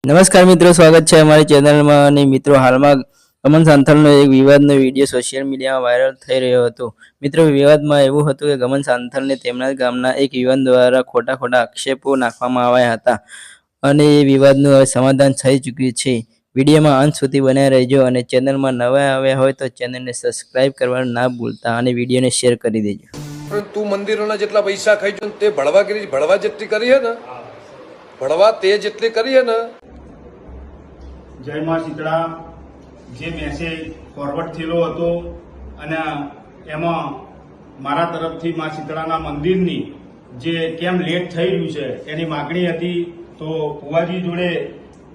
નમસ્કાર મિત્રો, સ્વાગત છે અમારી ચેનલમાં। અને મિત્રો, હાલમાં ગમન સાંથલનો એક વિવાદનો વિડીયો સોશિયલ મીડિયામાં વાયરલ થઈ રહ્યો હતો। મિત્રો, વિવાદમાં એવું હતું કે ગમન સાંથલને તેમના ગામના એક યુવાન દ્વારા ખોટા આક્ષેપો નાખવામાં આવ્યા હતા અને એ વિવાદનું હવે સમાધાન થઈ ચૂક્યું છે। વિડીયોમાં અંત સુધી બનાવી રહેજો અને ચેનલમાં નવા આવ્યા હોય તો ચેનલને સબસ્ક્રાઇબ કરવાનું ના ભૂલતા અને વિડીયોને શેર કરી દેજો। તું મંદિરોના જેટલા પૈસા ખાઈ છું તે ભળવા જેટલી કરી હે ને, ભળવા તે જેટલી કરી હે ને। જય માં શીતળા જે મેસેજ ફોરવર્ડ થયેલો હતો અને એમાં મારા તરફથી માં શીતળાના મંદિરની જે કેમ લેટ થઈ રહ્યું છે એની માગણી હતી। તો ફુવાજી જોડે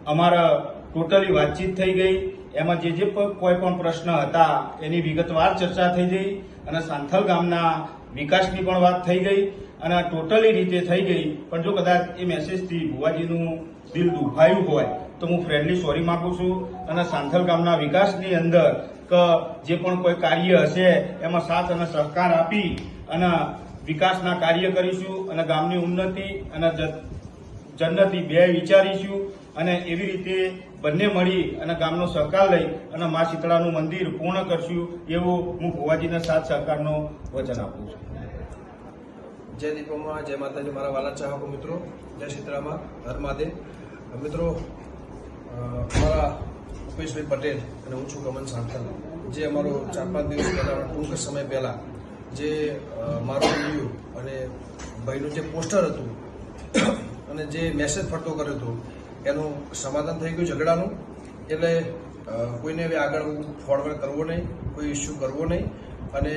અમારા ટોટલી વાતચીત થઈ ગઈ। એમાં જે કોઈ પણ પ્રશ્ન હતા એની વિગતવાર ચર્ચા થઈ ગઈ અને સાંથલ ગામના વિકાસની પણ વાત થઈ ગઈ અને ટોટલી રીતે થઈ ગઈ। પણ જો કદાચ એ મેસેજથી ભુવાજીનું દિલ દુભાયું હોય તો હું ફ્રેન્ડલી સોરી માંગુ છું અને સાંથલ ગામના વિકાસની અંદર કે જે પણ કોઈ કાર્ય હશે એમાં સાથ અને સહકાર આપી અને વિકાસના કાર્ય કરીશું અને ગામની ઉન્નતિ અને જન્નતી બે વિચારીશું અને એવી રીતે બંને મળી અને ગામનો સહકાર લઈ અને મા શીતળાનું મંદિર પૂર્ણ કરશું એવું હું ભુવાજીના સાથ સહકારનો વચન આપું છું। જય દીપોમાં, જય માતાજી, મારા વાલા ચાહકો મિત્રો, જય શીતળામાં, હર મહાદેવ। મિત્રો, અમારા ભૂપેશભાઈ પટેલ અને હું છું ગમન સાંથલ, જે અમારો 4-5 દિવસ પહેલા ટૂંક સમય પહેલા જે મારો વિડીયો અને ભાઈનું જે પોસ્ટર હતું અને જે મેસેજ ફરતો કર્યો હતો એનું સમાધાન થઈ ગયું ઝઘડાનું। એટલે કોઈને હવે આગળ ફોરવર્ડ કરવો નહીં, કોઈ ઇસ્યુ કરવો નહીં અને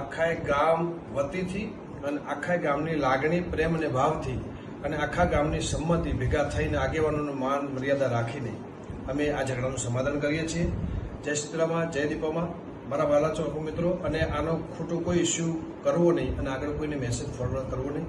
આખા ગામ વતીથી અને આખા ગામની લાગણી, પ્રેમ અને ભાવથી અને આખા ગામની સંમતિ ભેગા થઈને આગેવાનોનું માન મર્યાદા રાખીને અમે આ ઝઘડાનું સમાધાન કરીએ છીએ। જય શીતળામાં, જય દીપામાં, મારા વાલા ચોકો મિત્રો, અને આનો ખોટો કોઈ ઇસ્યુ કરવો નહીં અને આગળ કોઈને મેસેજ ફોરવર્ડ કરવો નહીં।